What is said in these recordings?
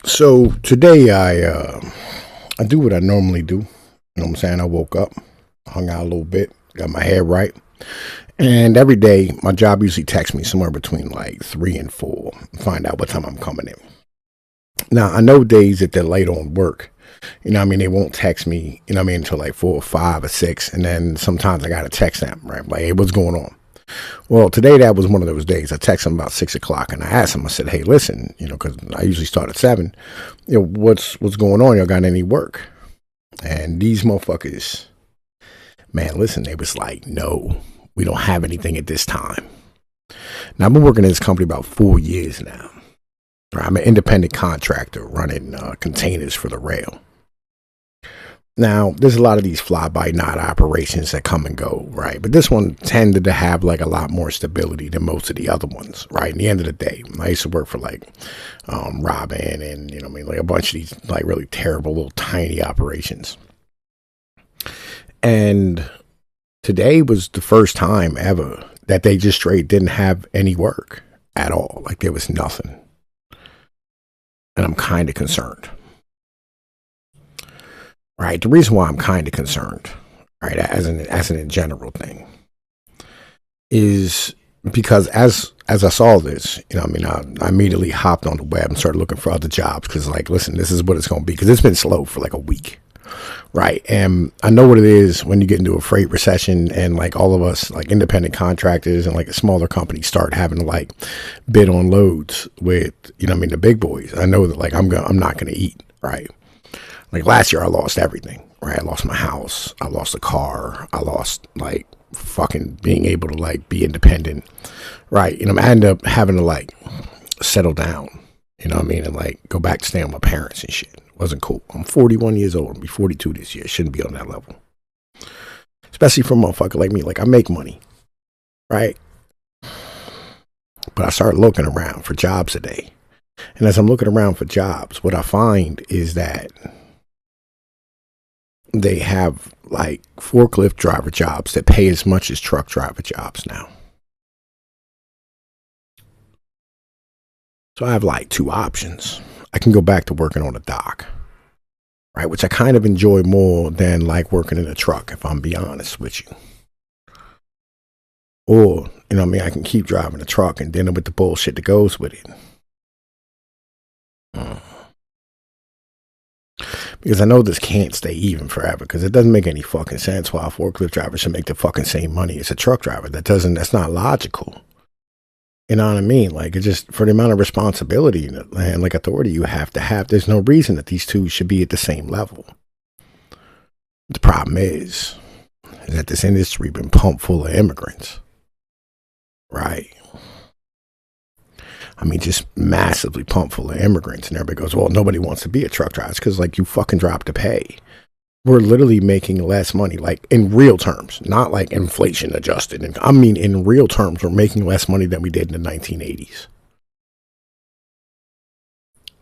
So today I do what I normally do. You know what I'm saying? I woke up, hung out a little bit, got my hair right. And every day my job usually texts me somewhere between like 3 and 4, find out what time I'm coming in. Now I know days that they're late on work. They won't text me, until like 4 or 5 or 6. And then sometimes I gotta text them, right? Like, hey, what's going on? Well, today that was one of those days. I texted him about 6 o'clock, and I asked him. I said, "Hey, listen, because I usually start at 7. What's going on? Y'all got any work?" And these motherfuckers, man, listen, they was like, "No, we don't have anything at this time." Now I've been working in this company about 4 years now. Right? I'm an independent contractor running containers for the rail. Now, there's a lot of these fly by night operations that come and go, right? But this one tended to have like a lot more stability than most of the other ones, right? In the end of the day, I used to work for like Robin and, like a bunch of these like really terrible little tiny operations. And today was the first time ever that they just straight didn't have any work at all. Like there was nothing. And I'm kind of concerned. Right. The reason why I'm kind of concerned, right, as an general thing, is because as I saw this, I immediately hopped on the web and started looking for other jobs because, like, listen, this is what it's going to be because it's been slow for like a week, right? And I know what it is when you get into a freight recession and like all of us, like independent contractors and like smaller companies, start having to like bid on loads with, the big boys. I know that like I'm not going to eat, right? Like last year, I lost everything, right? I lost my house. I lost a car. I lost like fucking being able to like be independent, right? I ended up having to like settle down, and like go back to staying with my parents and shit. It wasn't cool. I'm 41 years old. I'll be 42 this year. Shouldn't be on that level. Especially for a motherfucker like me. Like I make money, right? But I started looking around for jobs today. And as I'm looking around for jobs, what I find is that they have like forklift driver jobs that pay as much as truck driver jobs now. So I have like two options. I can go back to working on a dock, right? Which I kind of enjoy more than like working in a truck, if I'm being honest with you. Or, I can keep driving a truck and dealing with the bullshit that goes with it. Because I know this can't stay even forever because it doesn't make any fucking sense why a forklift driver should make the fucking same money as a truck driver. That's not logical. You know what I mean? Like it's just for the amount of responsibility and like authority you have to have, there's no reason that these two should be at the same level. The problem is that this industry been pumped full of immigrants. Right. Just massively pumped full of immigrants. And everybody goes, well, nobody wants to be a truck driver. It's because, like, you fucking drop the pay. We're literally making less money, like, in real terms, not like inflation adjusted. And in real terms, we're making less money than we did in the 1980s.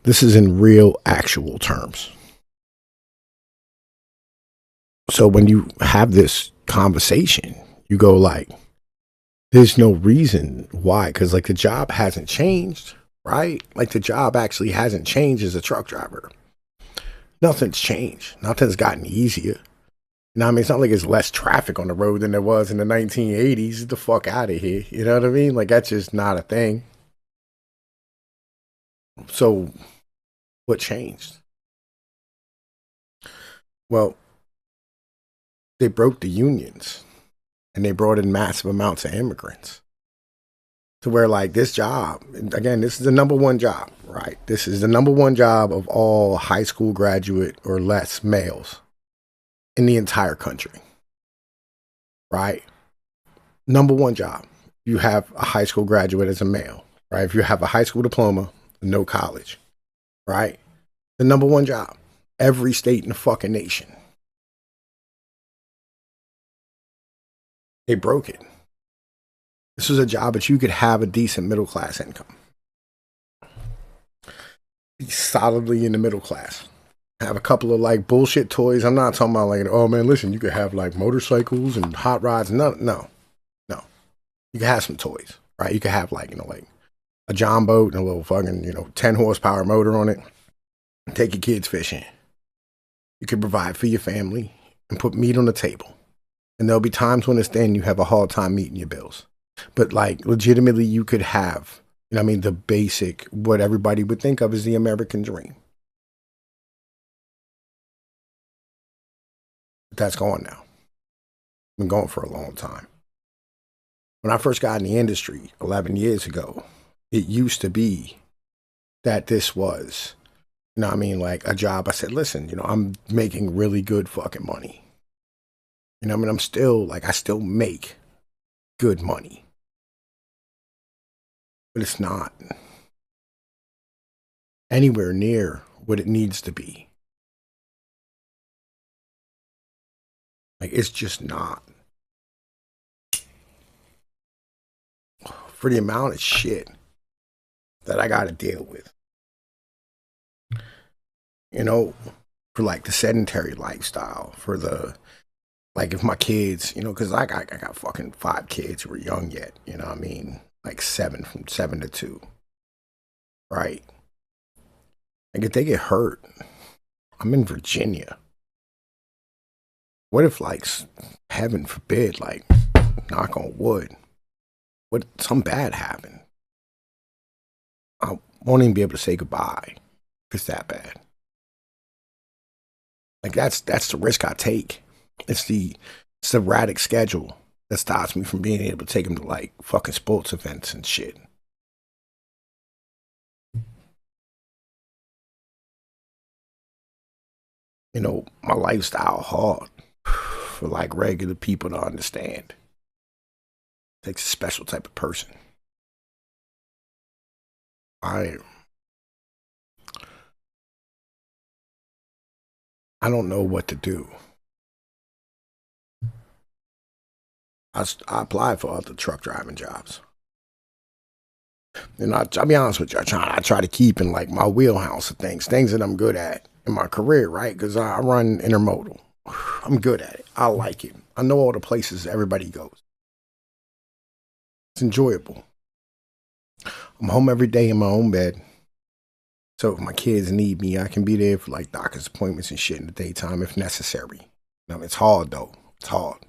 This is in real, actual terms. So when you have this conversation, you go, like, there's no reason why, because like the job hasn't changed, right? Like the job actually hasn't changed as a truck driver. Nothing's changed. Nothing's gotten easier. It's not like there's less traffic on the road than there was in the 1980s. Get the fuck out of here. You know what I mean? Like that's just not a thing. So what changed? Well, they broke the unions and they brought in massive amounts of immigrants to where like this job, again, this is the number one job, right? This is the number one job of all high school graduate or less males in the entire country, right? Number one job. You have a high school graduate as a male, right? If you have a high school diploma, no college, right? The number one job. Every state in the fucking nation. They broke it. This was a job that you could have a decent middle class income. Be solidly in the middle class. Have a couple of like bullshit toys. I'm not talking about like, oh man, listen, you could have like motorcycles and hot rods. No. You could have some toys, right? You could have like, like a John boat and a little fucking, 10 horsepower motor on it. take your kids fishing. You can provide for your family and put meat on the table. And there'll be times when it's thin, you have a hard time meeting your bills. But like legitimately, you could have, you know what I mean, the basic, what everybody would think of as the American dream. But that's gone now. Been going for a long time. When I first got in the industry 11 years ago, it used to be that this was, you know what I mean, like a job. I said, listen, you know, I'm making really good fucking money. You know what I mean? I'm still, like, I still make good money. But it's not anywhere near what it needs to be. Like, it's just not. For the amount of shit that I got to deal with, you know, for like the sedentary lifestyle, for the, like, if my kids, you know, because I got fucking 5 kids who are young yet, you know what I mean? Like from 7 to 2, right? Like, if they get hurt, I'm in Virginia. What if, like, heaven forbid, like, knock on wood, what some bad happened? I won't even be able to say goodbye if it's that bad. Like, that's the risk I take. It's the erratic schedule that stops me from being able to take them to like fucking sports events and shit. You know, my lifestyle hard for like regular people to understand. It takes a special type of person. I I don't know what to do. I applied for other truck driving jobs. You know, I'll be honest with you. I try to keep in like my wheelhouse of things that I'm good at in my career, right? Because I run intermodal. I'm good at it. I like it. I know all the places everybody goes. It's enjoyable. I'm home every day in my own bed. So if my kids need me, I can be there for like doctor's appointments and shit in the daytime if necessary. It's hard though. It's hard.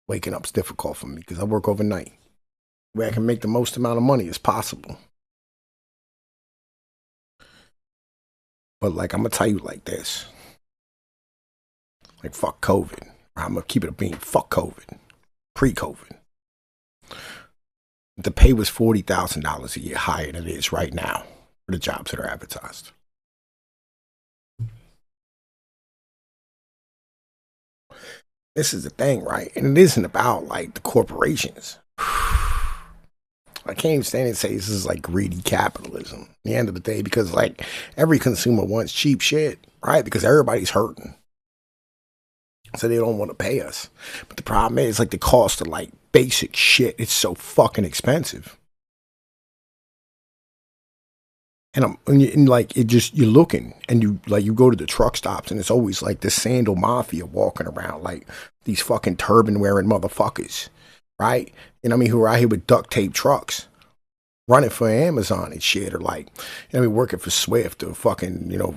Waking up's difficult for me because I work overnight. Where I can make the most amount of money as possible. But like I'm gonna tell you like this. Like fuck COVID. I'm gonna keep it a beam. Fuck COVID. Pre-COVID. The pay was $40,000 a year higher than it is right now for the jobs that are advertised. This is the thing, right? And it isn't about like the corporations. I can't even stand and say this is like greedy capitalism at the end of the day because like every consumer wants cheap shit, right? Because everybody's hurting. So they don't want to pay us. But the problem is like the cost of like basic shit, it's so fucking expensive. And like it just you're looking and you go to the truck stops and it's always like this sandal mafia walking around like these fucking turban wearing motherfuckers, right? You know what I mean? Who are out here with duct tape trucks running for Amazon and shit, or like, you know what I mean, working for Swift or fucking, you know,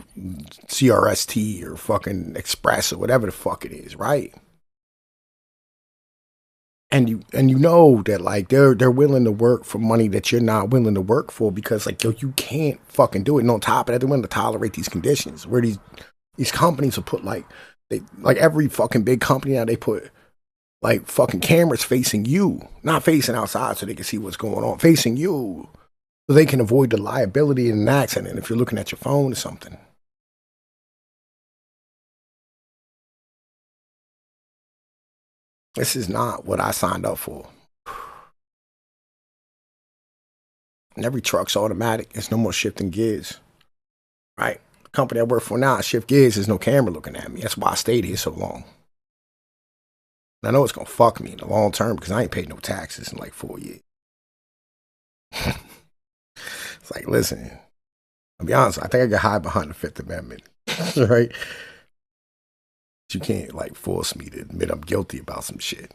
CRST or fucking Express or whatever the fuck it is, right? And you know that like they're willing to work for money that you're not willing to work for because like yo you can't fucking do it. And on top of that, they're willing to tolerate these conditions where these companies will put like they like every fucking big company now they put like fucking cameras facing you, not facing outside so they can see what's going on, facing you so they can avoid the liability in an accident if you're looking at your phone or something. This is not what I signed up for. And every truck's automatic. There's no more shifting gears, right? The company I work for now, I shift gears, there's no camera looking at me. That's why I stayed here so long. And I know it's gonna fuck me in the long term because I ain't paid no taxes in like 4 years. It's like, listen, I'll be honest, I think I got hide behind the Fifth Amendment, right? You can't like force me to admit I'm guilty about some shit.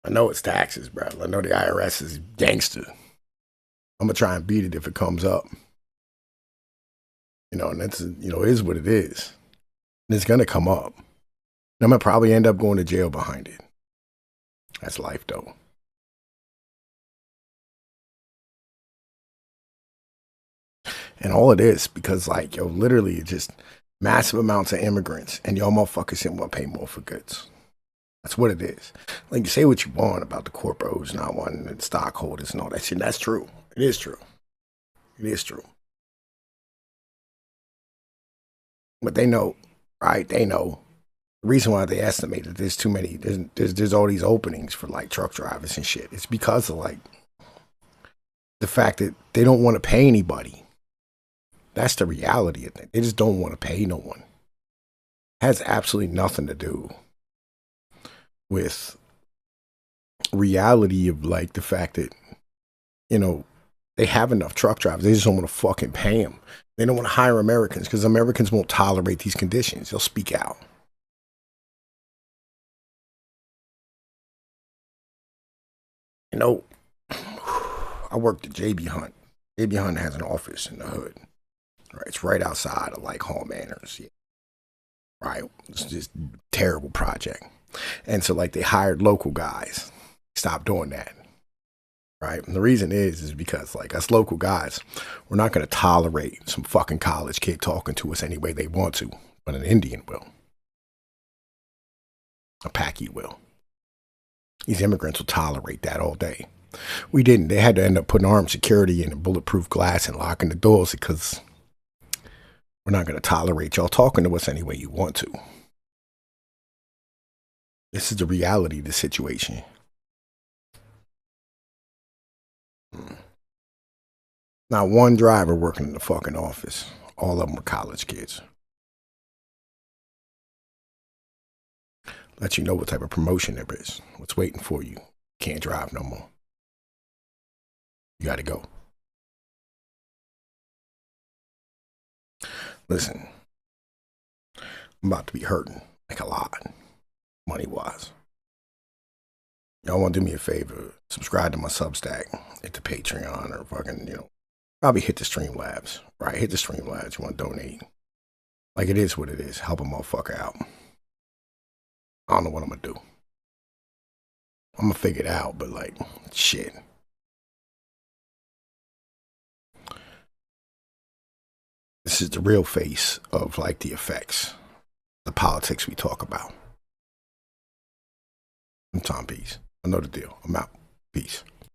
I know it's taxes, bro. I know the IRS is gangster. I'm gonna try and beat it if it comes up. You know, and that's, it is what it is. And it's going to come up. And I'm going to probably end up going to jail behind it. That's life, though. And all it is, because, like, yo, literally, it's just massive amounts of immigrants, and y'all motherfuckers didn't want to pay more for goods. That's what it is. Like, you say what you want about the corporos not wanting the stockholders and all that shit. That's true. It is true. It is true. But they know, right? They know. The reason why they estimate that there's too many, there's all these openings for like truck drivers and shit. It's because of like the fact that they don't want to pay anybody. That's the reality of it. They just don't want to pay no one. It has absolutely nothing to do with reality of like the fact that, they have enough truck drivers. They just don't want to fucking pay them. They don't want to hire Americans because Americans won't tolerate these conditions. They'll speak out. I worked at JB Hunt. JB Hunt has an office in the hood. Right, it's right outside of like Hall Manors. Yeah. Right, it's just a terrible project. And so like they hired local guys. Stop doing that. Right, and the reason is because like us local guys, we're not going to tolerate some fucking college kid talking to us any way they want to, but an Indian will. A Paki will. These immigrants will tolerate that all day. We didn't. They had to end up putting armed security in and bulletproof glass and locking the doors because we're not going to tolerate y'all talking to us any way you want to. This is the reality of the situation. Not one driver working in the fucking office. All of them were college kids. Let you know what type of promotion there is. What's waiting for you. Can't drive no more. You got to go. Listen, I'm about to be hurting like a lot, money-wise. Y'all want to do me a favor, subscribe to my Substack, hit the Patreon, or fucking, probably hit the Streamlabs, right? Hit the Streamlabs, you want to donate. Like, it is what it is. Help a motherfucker out. I don't know what I'm going to do. I'm going to figure it out, but like, shit. This is the real face of like the effects, the politics we talk about. I'm Tom Peace. I know the deal. I'm out. Peace.